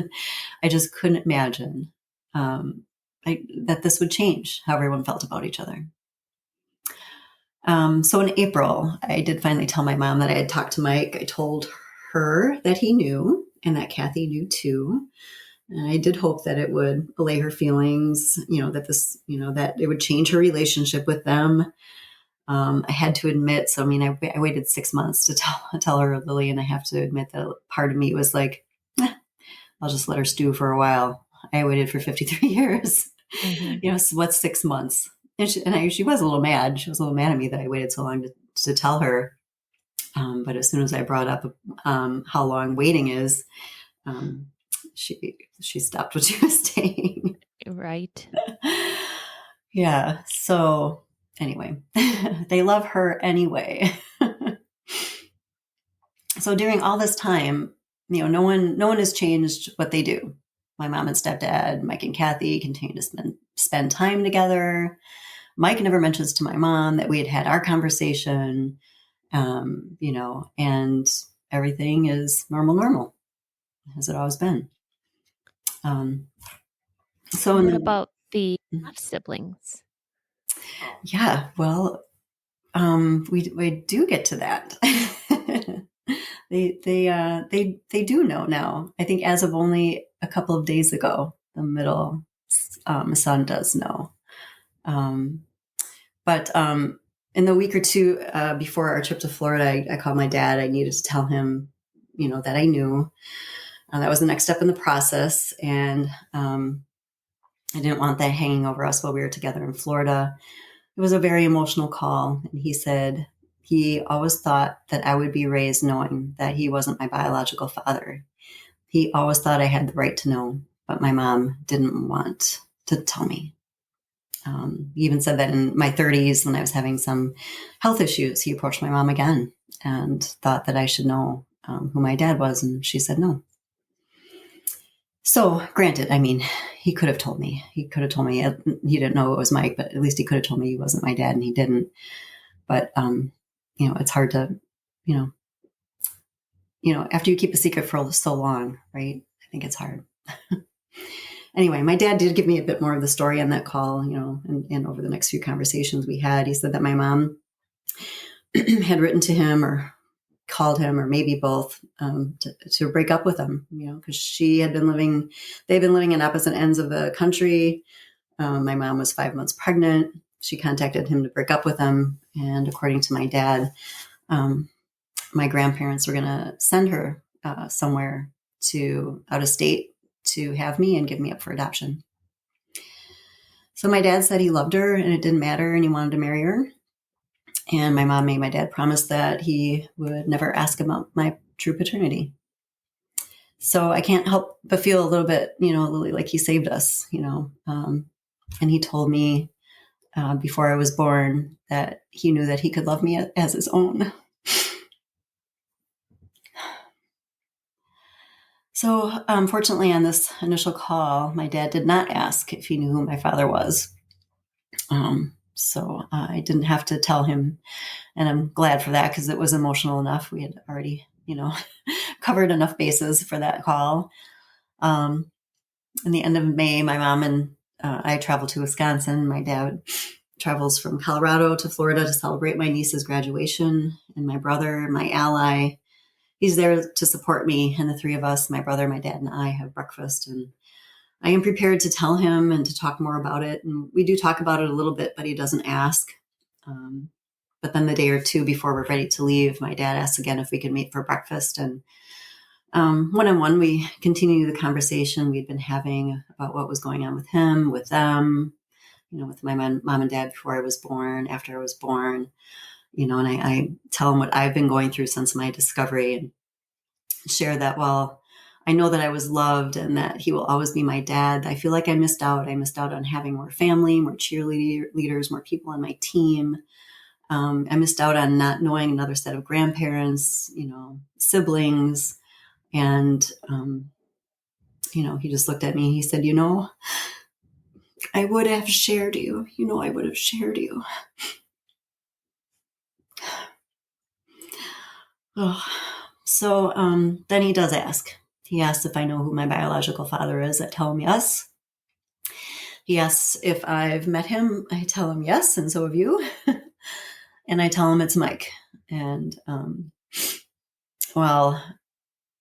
I just couldn't imagine that this would change how everyone felt about each other. So in April, I did finally tell my mom that I had talked to Mike. I told her that he knew and that Kathy knew too. And I did hope that it would allay her feelings, that it would change her relationship with them. I had to admit, so I waited 6 months to tell her, Lily, and I have to admit that part of me was like, I'll just let her stew for a while. I waited for 53 years. Mm-hmm. So what's 6 months? She was a little mad. She was a little mad at me that I waited so long to tell her. But as soon as I brought up how long waiting is, um, she stopped what she was saying. Right. Yeah. So anyway, they love her anyway. So during all this time, no one has changed what they do. My mom and stepdad, Mike and Kathy, continue to spend time together. Mike never mentions to my mom that we had our conversation, and everything is normal, as it always been. Um, so, What about the half siblings? yeah, well, we do get to that. They do know now. I think as of only a couple of days ago, the middle son does know. But in the week or two before our trip to Florida, I called my dad. I needed to tell him, that I knew. That was the next step in the process, and I didn't want that hanging over us while we were together in Florida. It was a very emotional call, and he said he always thought that I would be raised knowing that he wasn't my biological father. He always thought I had the right to know, but my mom didn't want to tell me. He even said that in my 30s, when I was having some health issues, he approached my mom again and thought that I should know who my dad was, and she said no. So, granted, I mean, he could have told me. He could have told me he didn't know it was Mike, but at least he could have told me he wasn't my dad, and he didn't. But it's hard to, after you keep a secret for so long, right? I think it's hard. Anyway, my dad did give me a bit more of the story on that call, and over the next few conversations we had. He said that my mom had written to him or called him, or maybe both, to break up with him, because they've been living in opposite ends of the country. My mom was 5 months pregnant. She contacted him to break up with him. And according to my dad, my grandparents were going to send her somewhere out of state to have me and give me up for adoption. So my dad said he loved her and it didn't matter, and he wanted to marry her. And my mom made my dad promise that he would never ask about my true paternity. So I can't help but feel a little bit, Lily, like he saved us, and he told me before I was born that he knew that he could love me as his own. So, fortunately, on this initial call, my dad did not ask if he knew who my father was. So I didn't have to tell him, and I'm glad for that, because it was emotional enough. We had already, covered enough bases for that call. In the end of May, my mom and I traveled to Wisconsin. My dad travels from Colorado to Florida to celebrate my niece's graduation, and my brother, my ally, he's there to support me. And the three of us, my brother, my dad, and I, have breakfast, and I am prepared to tell him and to talk more about it. And we do talk about it a little bit, but he doesn't ask. But then the day or two before we're ready to leave, my dad asks again if we could meet for breakfast. And one-on-one, we continue the conversation we'd been having about what was going on with him, with them, with my mom and dad before I was born, after I was born, and I tell him what I've been going through since my discovery, and share that, well, I know that I was loved and that he will always be my dad. I feel like I missed out. I missed out on having more family, more cheerleaders, more people on my team. I missed out on not knowing another set of grandparents, siblings. And, he just looked at me. He said, I would have shared you. I would have shared you. Oh. So then he does ask. He asks if I know who my biological father is. I tell him yes. He asks if I've met him. I tell him yes, and so have you. And I tell him it's Mike. And well,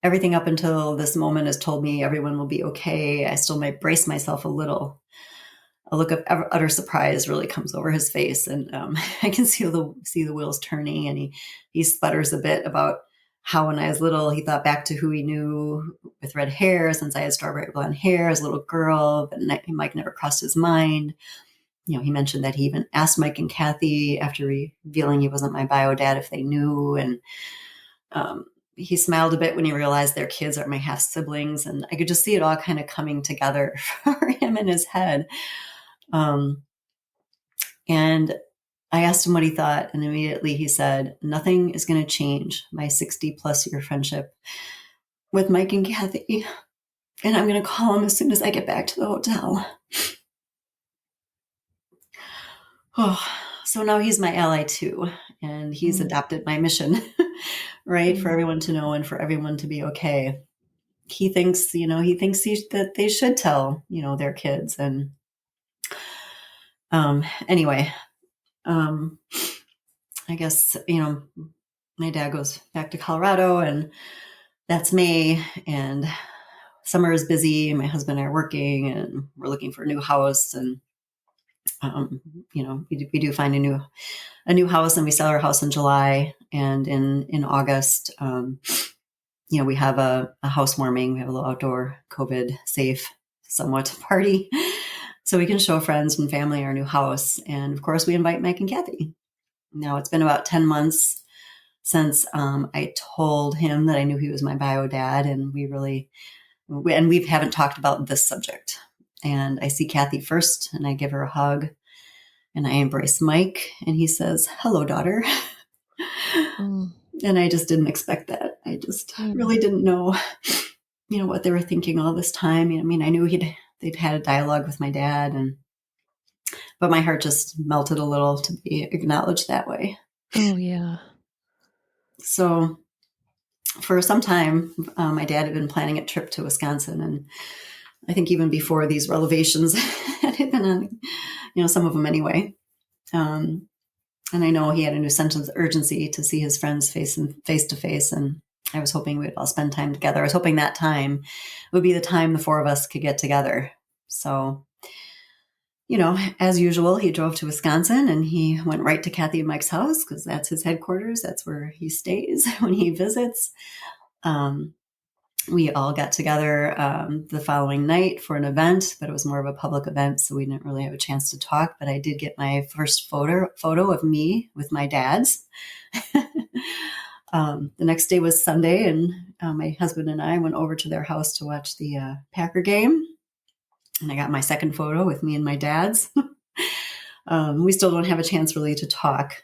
everything up until this moment has told me everyone will be okay. I still might brace myself a little. A look of utter surprise really comes over his face, and I can see the wheels turning. And he sputters a bit about how, when I was little, he thought back to who he knew with red hair, since I had strawberry blonde hair as a little girl. But Mike never crossed his mind. he mentioned that he even asked Mike and Kathy after revealing he wasn't my bio dad if they knew. And he smiled a bit when he realized their kids are my half siblings. And I could just see it all kind of coming together for him in his head. And I asked him what he thought, and immediately he said, nothing is going to change my 60+ year friendship with Mike and Kathy. And I'm going to call him as soon as I get back to the hotel. Oh, so now he's my ally too. And he's adopted my mission, right? For everyone to know and for everyone to be okay. He thinks, that they should tell, their kids. And anyway, I guess, my dad goes back to Colorado, and that's May, and summer is busy. My husband and I are working, and we're looking for a new house. And, we do find a new house, and we sell our house in July. And in August, we have a housewarming. We have a little outdoor COVID safe somewhat party. So we can show friends and family our new house. And of course we invite Mike and Kathy. Now it's been about 10 months since I told him that I knew he was my bio dad, and we haven't talked about this subject. And I see Kathy first, and I give her a hug, and I embrace Mike, and he says, "Hello, daughter." And I just didn't expect that. I just really didn't know, what they were thinking all this time. I mean, I knew they'd had a dialogue with my dad, but my heart just melted a little to be acknowledged that way. Oh, yeah. So for some time, my dad had been planning a trip to Wisconsin. And I think even before these revelations had been on, some of them anyway. And I know he had a new sense of urgency to see his friends face to face. And I was hoping we'd all spend time together. I was hoping that time would be the time the four of us could get together. So, as usual, he drove to Wisconsin, and he went right to Kathy and Mike's house because that's his headquarters. That's where he stays when he visits. We all got together the following night for an event, but it was more of a public event, so we didn't really have a chance to talk. But I did get my first photo of me with my dad's. The next day was Sunday, and my husband and I went over to their house to watch the Packer game. And I got my second photo with me and my dad's. We still don't have a chance really to talk.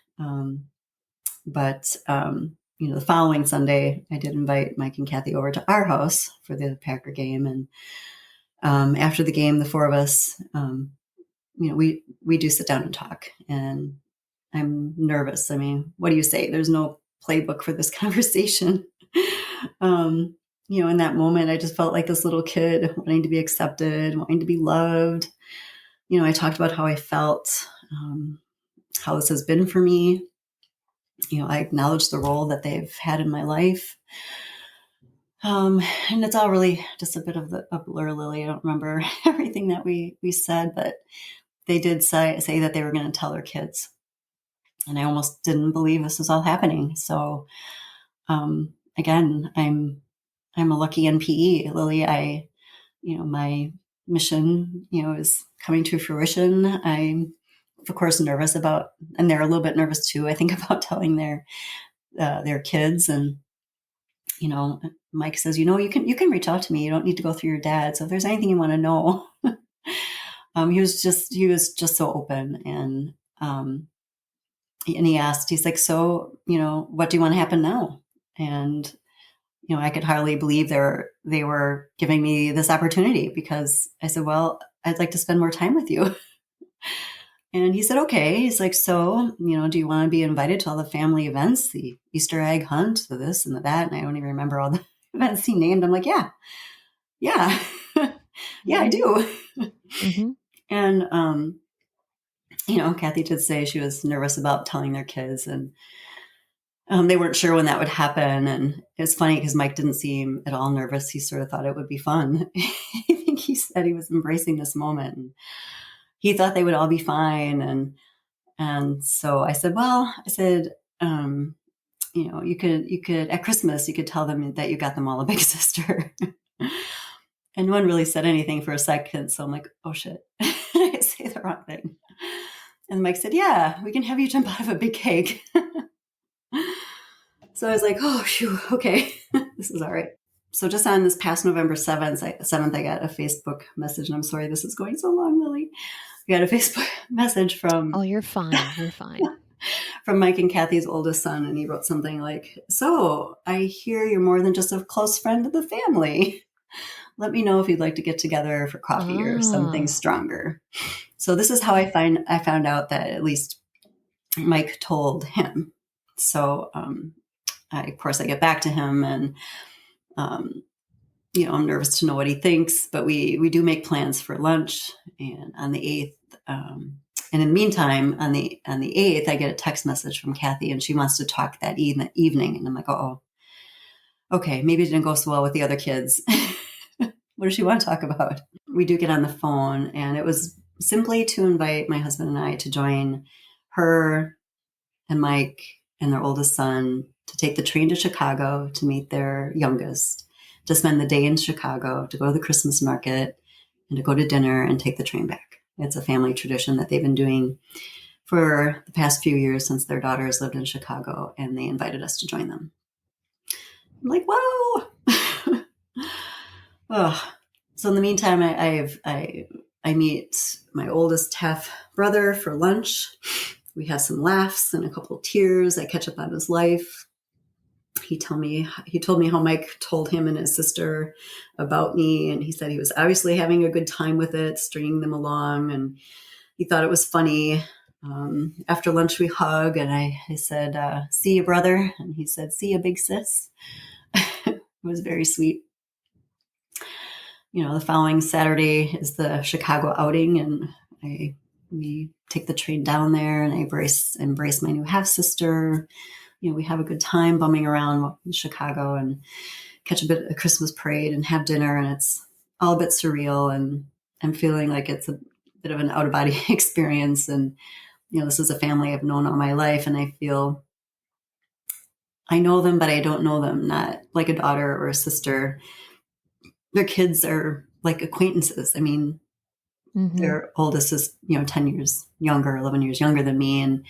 But the following Sunday, I did invite Mike and Kathy over to our house for the Packer game. And after the game, the four of us, we do sit down and talk. And I'm nervous. I mean, what do you say? There's no playbook for this conversation. In that moment, I just felt like this little kid wanting to be accepted, wanting to be loved. I talked about how I felt, how this has been for me. I acknowledge the role that they've had in my life. And it's all really just a bit of a blur, Lily. I don't remember everything that we said, but they did say that they were going to tell their kids. And I almost didn't believe this was all happening. So, again, I'm a lucky NPE, Lily. My mission, is coming to fruition. I'm, of course, nervous about, and they're a little bit nervous too, I think, about telling their kids. And, Mike says, you can reach out to me. You don't need to go through your dad. So if there's anything you want to know, he was just so open. And he asked, he's like, so, what do you want to happen now? And, I could hardly believe they were giving me this opportunity, because I said, well, I'd like to spend more time with you. And he said, okay. He's like, so, do you want to be invited to all the family events, the Easter egg hunt, the this and the that? And I don't even remember all the events he named. I'm like, yeah, yeah, I do. Mm-hmm. And, Kathy did say she was nervous about telling their kids, and they weren't sure when that would happen. And it's funny because Mike didn't seem at all nervous. He sort of thought it would be fun. I think he said he was embracing this moment. And he thought they would all be fine. And so I said, you could at Christmas, you could tell them that you got them all a big sister. And no one really said anything for a second. So I'm like, oh shit, I say the wrong thing. And Mike said, yeah, we can have you jump out of a big cake. So I was like, oh, phew, okay, this is all right. So just on this past November 7th, I got a Facebook message, and I'm sorry this is going so long, Lily. I got a Facebook message from... Oh, you're fine. You're fine. from Mike and Kathy's oldest son, and he wrote something like, so I hear you're more than just a close friend of the family. Let me know if you'd like to get together for coffee or something stronger. So this is how I found out that at least Mike told him. So of course I get back to him, and I'm nervous to know what he thinks, but we do make plans for lunch, and on the 8th, and in the meantime, on the 8th, I get a text message from Kathy, and she wants to talk that evening. And I'm like, oh, okay, maybe it didn't go so well with the other kids. What does she want to talk about? We do get on the phone, and it was simply to invite my husband and I to join her and Mike and their oldest son to take the train to Chicago to meet their youngest, to spend the day in Chicago, to go to the Christmas market, and to go to dinner and take the train back. It's a family tradition that they've been doing for the past few years since their daughters lived in Chicago, and they invited us to join them. I'm like, whoa! Oh. So in the meantime, I meet my oldest half brother for lunch. We have some laughs and a couple of tears. I catch up on his life. He told me how Mike told him and his sister about me, and he said he was obviously having a good time with it, stringing them along, and he thought it was funny. After lunch, we hug, and I said, "See you, brother," and he said, "See you, big sis." It was very sweet. The following Saturday is the Chicago outing, and we take the train down there, and I embrace my new half sister. We have a good time bumming around in Chicago and catch a Christmas parade and have dinner, and it's all a bit surreal, and I'm feeling like it's a bit of an out of body experience. And this is a family I've known all my life, and I feel I know them, but I don't know them, not like a daughter or a sister. Their kids are like acquaintances. I mean, their oldest is 10 years younger, 11 years younger than me, and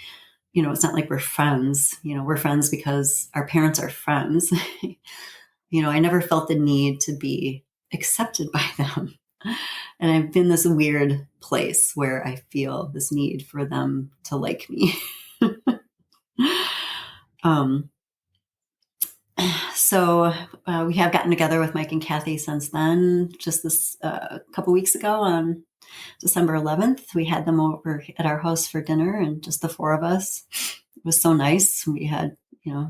it's not like we're friends. We're friends because our parents are friends. I never felt the need to be accepted by them. And I've been in this weird place where I feel this need for them to like me. So we have gotten together with Mike and Kathy since then. Just this couple weeks ago on December 11th, we had them over at our house for dinner, and just the four of us. It was so nice. We had,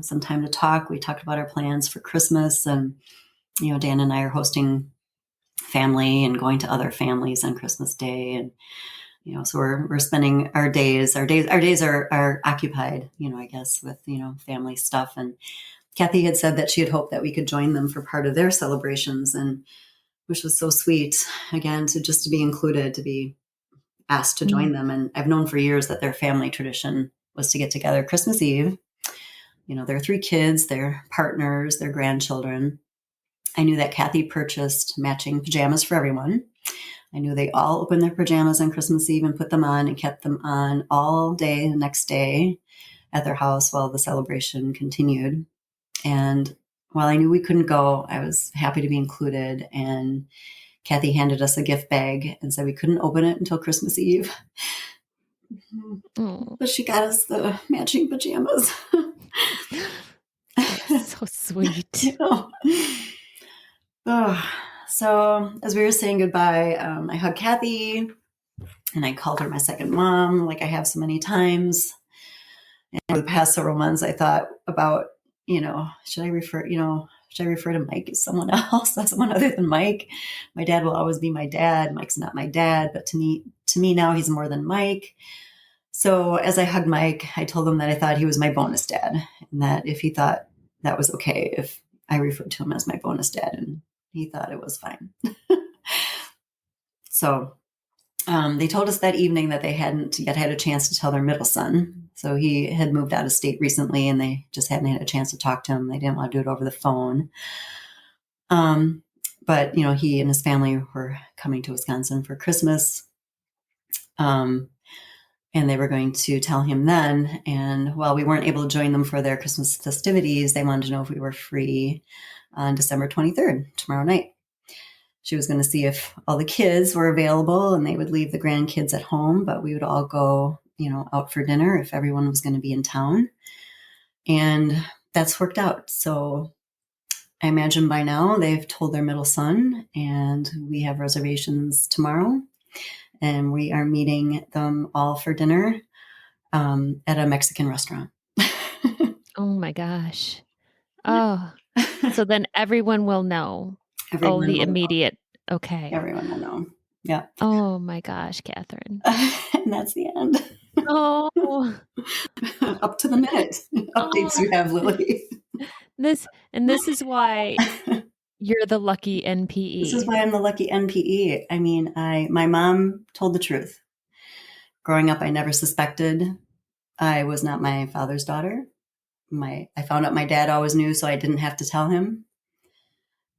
some time to talk. We talked about our plans for Christmas, and, Dan and I are hosting family and going to other families on Christmas Day. And, so we're spending our days are occupied, I guess, with, family stuff. And Kathy had said that she had hoped that we could join them for part of their celebrations, and which was so sweet, again, to be included, to be asked to join them. And I've known for years that their family tradition was to get together Christmas Eve. Their three kids, their partners, their grandchildren. I knew that Kathy purchased matching pajamas for everyone. I knew they all opened their pajamas on Christmas Eve and put them on and kept them on all day the next day at their house while the celebration continued. And while I knew we couldn't go, I was happy to be included. And Kathy handed us a gift bag and said we couldn't open it until Christmas Eve. But she got us the matching pajamas. That's so sweet. So as we were saying goodbye, I hugged Kathy, and I called her my second mom, like I have so many times. And for the past several months, I thought about, should I refer to Mike as someone else, as someone other than Mike? My dad will always be my dad. Mike's not my dad, but to me now he's more than Mike. So as I hugged Mike, I told him that I thought he was my bonus dad, and that if he thought that was okay if I referred to him as my bonus dad, and he thought it was fine. So they told us that evening that they hadn't yet had a chance to tell their middle son. So he had moved out of state recently, and they just hadn't had a chance to talk to him. They didn't want to do it over the phone. But, he and his family were coming to Wisconsin for Christmas. and they were going to tell him then. And while we weren't able to join them for their Christmas festivities, they wanted to know if we were free on December 23rd, tomorrow night. She was going to see if all the kids were available, and they would leave the grandkids at home, but we would all go, out for dinner if everyone was going to be in town. And that's worked out. So I imagine by now they've told their middle son, and we have reservations tomorrow. And we are meeting them all for dinner at a Mexican restaurant. Oh my gosh. Oh, so then everyone will know. Everyone the will immediate. know. Okay. Everyone will know. Yeah. Oh my gosh, Catherine. And that's the end. Oh. Up to the minute. Updates you have, Lily. This is why you're the lucky NPE. This is why I'm the lucky NPE. I mean, my mom told the truth. Growing up, I never suspected I was not my father's daughter. I found out my dad always knew, so I didn't have to tell him.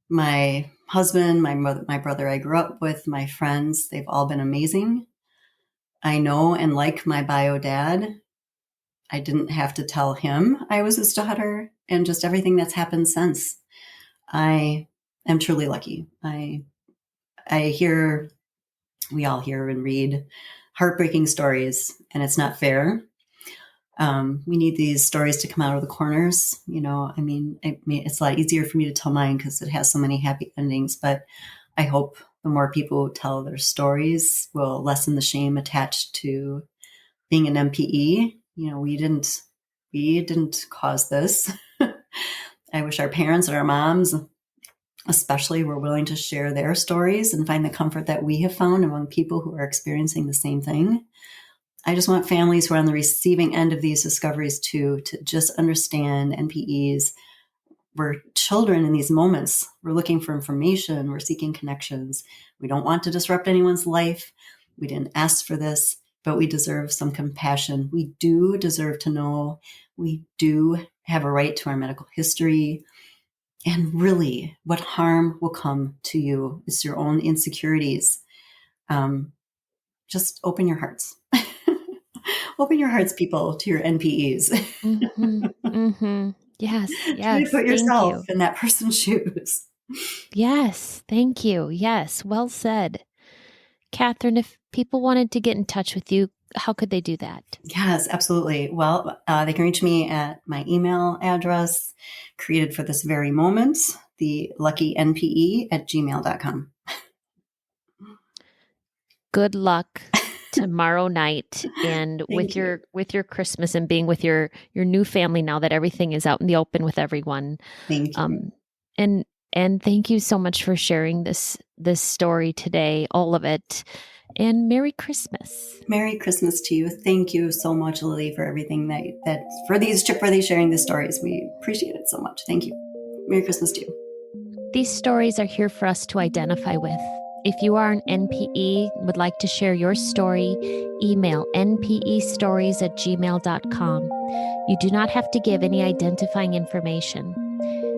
My husband, my mother, my brother I grew up with, my friends, they've all been amazing. I know and like my bio dad. I didn't have to tell him I was his daughter, and just everything that's happened since. I am truly lucky. We all hear and read heartbreaking stories, and it's not fair. We need these stories to come out of the corners. It's a lot easier for me to tell mine because it has so many happy endings, but I hope the more people tell their stories will lessen the shame attached to being an NPE. We didn't cause this. I wish our parents and our moms especially were willing to share their stories and find the comfort that we have found among people who are experiencing the same thing. I just want families who are on the receiving end of these discoveries to just understand NPEs. We're children in these moments. We're looking for information. We're seeking connections. We don't want to disrupt anyone's life. We didn't ask for this, but we deserve some compassion. We do deserve to know. We do have a right to our medical history. And really, what harm will come to you is your own insecurities. Just open your hearts. Open your hearts, people, to your NPEs. Mm-hmm. Mm-hmm. Yes. Try to put yourself in that person's shoes. Yes. Thank you. Yes. Well said. Catherine, if people wanted to get in touch with you, how could they do that? Yes, absolutely. Well, they can reach me at my email address, created for this very moment, the luckynpe@gmail.com. Good luck tomorrow night and with your Christmas and being with your new family now that everything is out in the open with everyone. Thank you. And thank you so much for sharing this story today, all of it. And Merry Christmas. Merry Christmas to you. Thank you so much, Lily, for everything for these sharing these stories. We appreciate it so much. Thank you. Merry Christmas to you. These stories are here for us to identify with. If you are an NPE and would like to share your story, email npestories@gmail.com. You do not have to give any identifying information.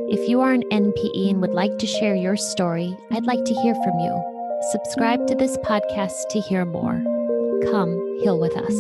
If you are an NPE and would like to share your story, I'd like to hear from you. Subscribe to this podcast to hear more. Come heal with us.